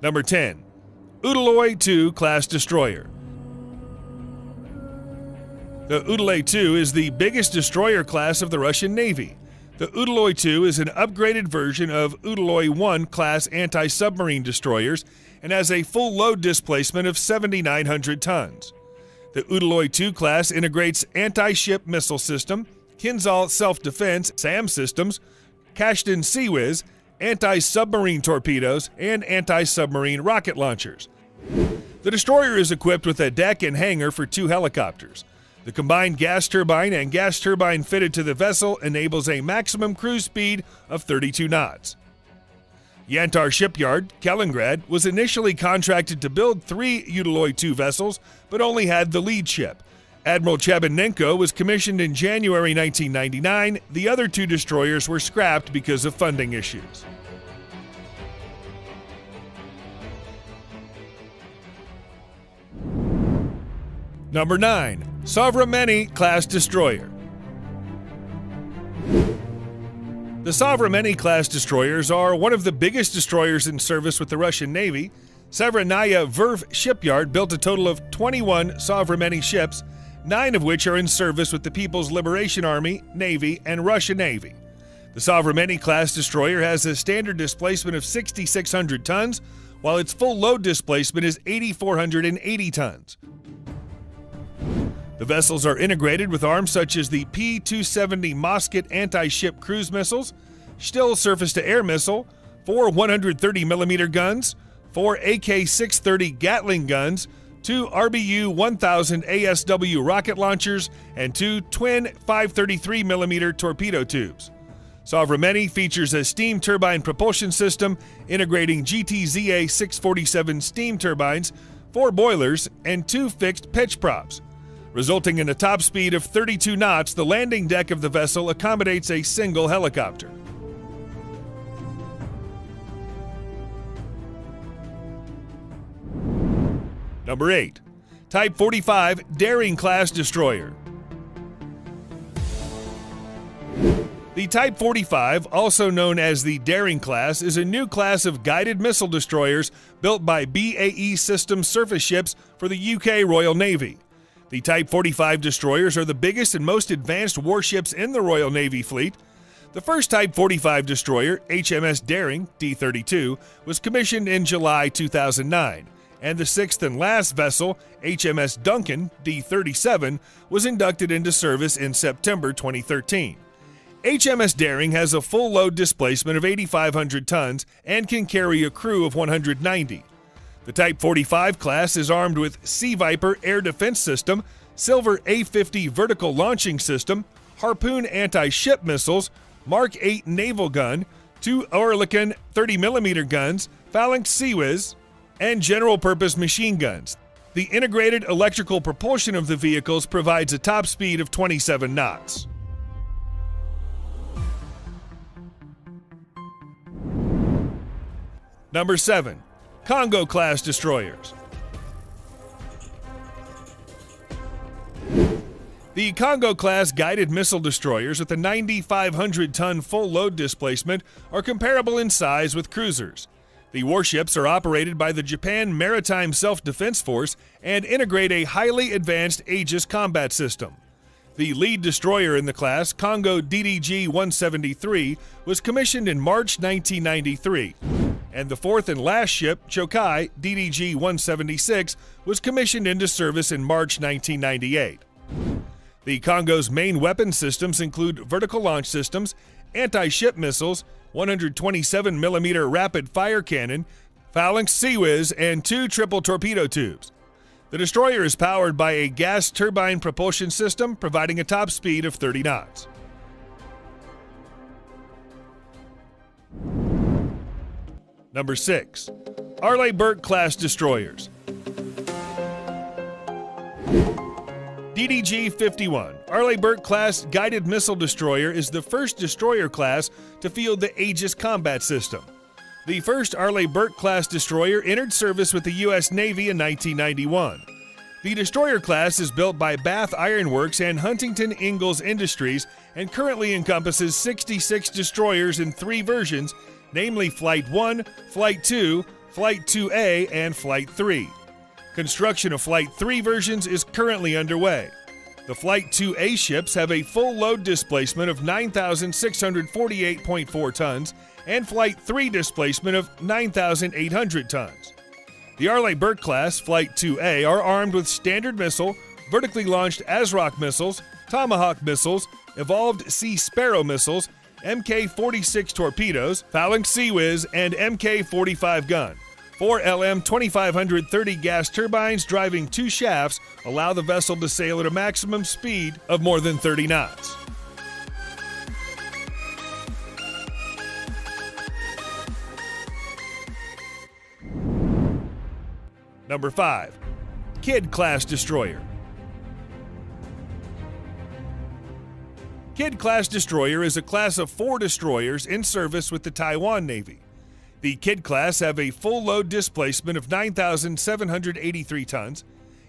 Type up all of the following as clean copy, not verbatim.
Number 10. Udaloy II class destroyer. The Udaloy II is the biggest destroyer class of the Russian Navy. The Udaloy II is an upgraded version of Udaloy I class anti-submarine destroyers and has a full load displacement of 7,900 tons. The Udaloy II class integrates anti-ship missile system, Kinzhal self-defense SAM systems, Kashtan Seawiz, anti-submarine torpedoes, and anti-submarine rocket launchers. The destroyer is equipped with a deck and hangar for 2 helicopters. The combined gas turbine and gas turbine fitted to the vessel enables a maximum cruise speed of 32 knots. Yantar Shipyard, Kaliningrad, was initially contracted to build 3 Udaloy II vessels, but only had the lead ship. Admiral Chebenenko was commissioned in January 1999. The other 2 destroyers were scrapped because of funding issues. Number 9. Sovremeny class destroyer. The Sovremeny class destroyers are one of the biggest destroyers in service with the Russian Navy. Severnaya Verv Shipyard built a total of 21 Sovremeny ships, 9 of which are in service with the People's Liberation Army, Navy, and Russian Navy. The Sovremeny class destroyer has a standard displacement of 6,600 tons, while its full load displacement is 8,480 tons. The vessels are integrated with arms such as the P-270 Mosket anti-ship cruise missiles, Stihl surface-to-air missile, 4 130mm guns, 4 AK-630 Gatling guns, 2 RBU-1000 ASW rocket launchers, and 2 twin 533mm torpedo tubes. Sovremeny features a steam turbine propulsion system integrating GTZA 647 steam turbines, 4 boilers, and 2 fixed pitch props. Resulting in a top speed of 32 knots, the landing deck of the vessel accommodates a single helicopter. Number 8. Type 45 Daring class destroyer. The Type 45, also known as the Daring class, is a new class of guided missile destroyers built by BAE Systems surface ships for the UK Royal Navy. The Type 45 destroyers are the biggest and most advanced warships in the Royal Navy fleet. The first Type 45 destroyer, HMS Daring, D-32, was commissioned in July 2009, and the sixth and last vessel, HMS Duncan, D-37, was inducted into service in September 2013. HMS Daring has a full load displacement of 8,500 tons and can carry a crew of 190. The Type 45 class is armed with Sea Viper air defense system, Silver A-50 vertical launching system, Harpoon anti-ship missiles, Mark 8 naval gun, 2 Oerlikon 30mm guns, Phalanx Seawiz, and general-purpose machine guns. The integrated electrical propulsion of the vehicles provides a top speed of 27 knots. Number 7. Congo-class destroyers. The Congo-class guided missile destroyers with a 9,500-ton full load displacement are comparable in size with cruisers. The warships are operated by the Japan Maritime Self-Defense Force and integrate a highly advanced Aegis combat system. The lead destroyer in the class, Congo DDG-173, was commissioned in March 1993. And the fourth and last ship, Chokai DDG-176, was commissioned into service in March 1998. The Congo's main weapon systems include vertical launch systems, anti-ship missiles, 127mm rapid fire cannon, Phalanx Seawiz, and 2 triple torpedo tubes. The destroyer is powered by a gas turbine propulsion system, providing a top speed of 30 knots. Number 6. Arleigh Burke-class destroyers. DDG-51, Arleigh Burke-class guided missile destroyer, is the first destroyer class to field the Aegis combat system. The first Arleigh Burke-class destroyer entered service with the U.S. Navy in 1991. The destroyer class is built by Bath Iron Works and Huntington Ingalls Industries and currently encompasses 66 destroyers in 3 versions, namely Flight 1, Flight 2, Flight 2A, and Flight 3. Construction of Flight 3 versions is currently underway. The Flight 2A ships have a full load displacement of 9,648.4 tons and Flight 3 displacement of 9,800 tons. The Arleigh Burke class Flight 2A are armed with Standard Missile, vertically launched ASROC missiles, Tomahawk missiles, Evolved Sea Sparrow missiles, Mk-46 torpedoes, Phalanx Sea-Whiz, and Mk-45 gun. 4 LM-2530 gas turbines driving 2 shafts allow the vessel to sail at a maximum speed of more than 30 knots. Number 5. Kidd-class destroyer. Kidd-class destroyer is a class of 4 destroyers in service with the Taiwan Navy. The Kidd class have a full load displacement of 9,783 tons.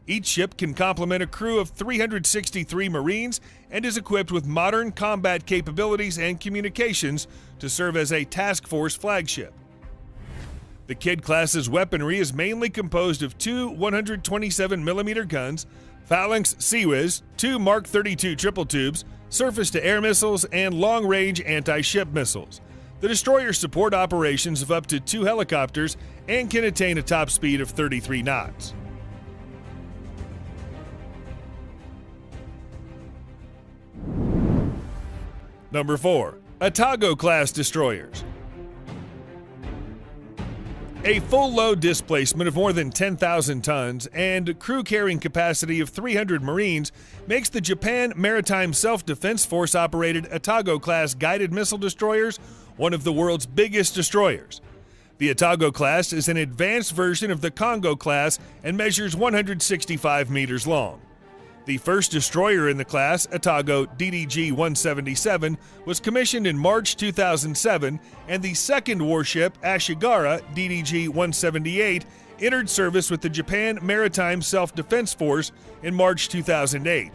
Each ship can complement a crew of 363 Marines and is equipped with modern combat capabilities and communications to serve as a task force flagship. The Kidd class's weaponry is mainly composed of 2 127mm guns, Phalanx Sea-Whiz, 2 Mark 32 triple tubes, surface-to-air missiles, and long-range anti-ship missiles. The destroyers support operations of up to 2 helicopters and can attain a top speed of 33 knots. Number 4. Otago-class destroyers. A full load displacement of more than 10,000 tons and crew carrying capacity of 300 Marines makes the Japan Maritime Self-Defense Force operated Otago-class guided missile destroyers one of the world's biggest destroyers. The Otago class is an advanced version of the Kongo class and measures 165 meters long. The first destroyer in the class, Otago DDG-177, was commissioned in March 2007, and the second warship, Ashigara DDG-178, entered service with the Japan Maritime Self-Defense Force in March 2008.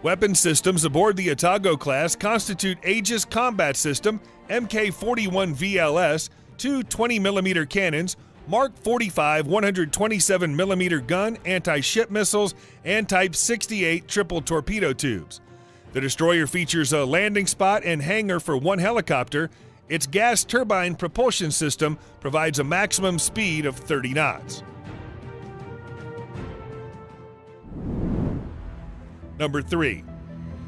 Weapon systems aboard the Otago class constitute Aegis Combat System, Mk-41 VLS, 2 20mm cannons, Mark 45 127mm gun, anti-ship missiles, and Type 68 triple torpedo tubes. The destroyer features a landing spot and hangar for 1 helicopter. Its gas turbine propulsion system provides a maximum speed of 30 knots. Number 3.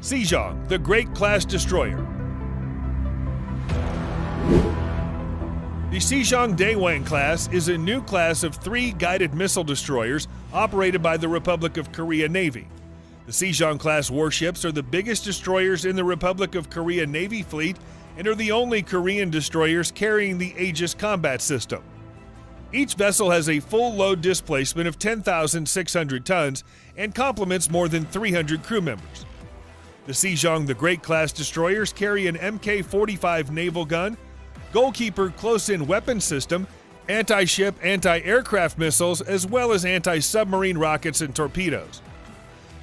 Sejong, the Great Class Destroyer. The Sejong Daewang class is a new class of 3 guided missile destroyers operated by the Republic of Korea Navy. The Sejong class warships are the biggest destroyers in the Republic of Korea Navy fleet and are the only Korean destroyers carrying the Aegis combat system. Each vessel has a full load displacement of 10,600 tons and complements more than 300 crew members. The Sejong the Great class destroyers carry an Mk-45 naval gun, goalkeeper close-in weapon system, anti-ship, anti-aircraft missiles, as well as anti-submarine rockets and torpedoes.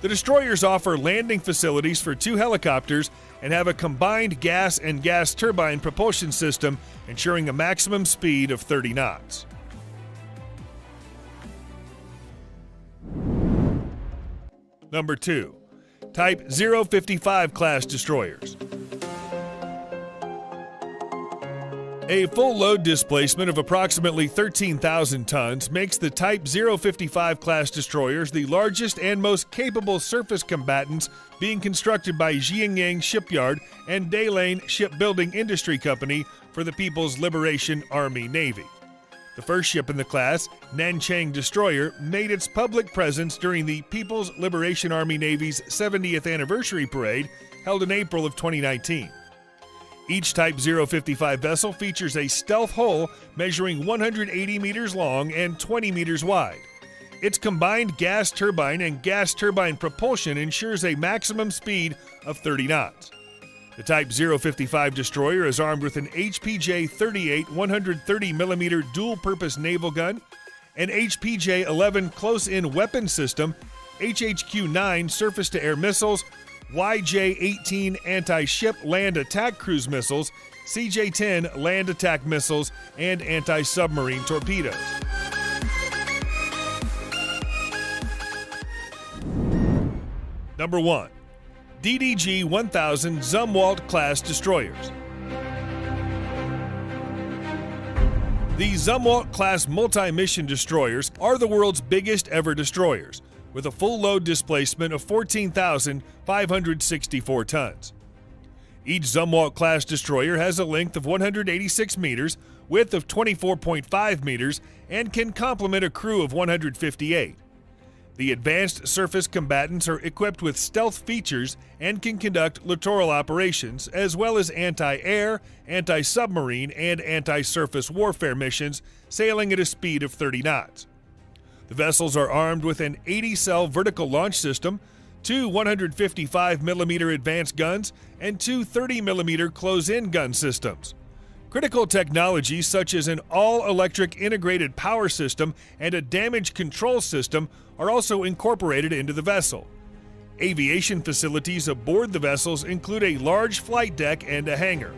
The destroyers offer landing facilities for 2 helicopters and have a combined gas and gas turbine propulsion system, ensuring a maximum speed of 30 knots. Number 2. Type 055 class destroyers. A full load displacement of approximately 13,000 tons makes the Type 055 class destroyers the largest and most capable surface combatants being constructed by Jianyang Shipyard and Daylane Shipbuilding Industry Company for the People's Liberation Army Navy. The first ship in the class, Nanchang Destroyer, made its public presence during the People's Liberation Army Navy's 70th anniversary parade held in April of 2019. Each Type 055 vessel features a stealth hull measuring 180 meters long and 20 meters wide. Its combined gas turbine and gas turbine propulsion ensures a maximum speed of 30 knots. The Type 055 destroyer is armed with an HPJ-38 130mm dual-purpose naval gun, an HPJ-11 close-in weapon system, HHQ-9 surface-to-air missiles, YJ-18 anti-ship land attack cruise missiles, CJ-10 land attack missiles, and anti-submarine torpedoes. Number 1. DDG 1000 Zumwalt class destroyers. The Zumwalt class multi-mission destroyers are the world's biggest ever destroyers, with a full load displacement of 14,564 tons. Each Zumwalt class destroyer has a length of 186 meters, width of 24.5 meters, and can complement a crew of 158. The advanced surface combatants are equipped with stealth features and can conduct littoral operations, as well as anti-air, anti-submarine, and anti-surface warfare missions, sailing at a speed of 30 knots. The vessels are armed with an 80-cell vertical launch system, two 155mm advanced guns, and two 30mm close-in gun systems. Critical technologies such as an all-electric integrated power system and a damage control system are also incorporated into the vessel. Aviation facilities aboard the vessels include a large flight deck and a hangar.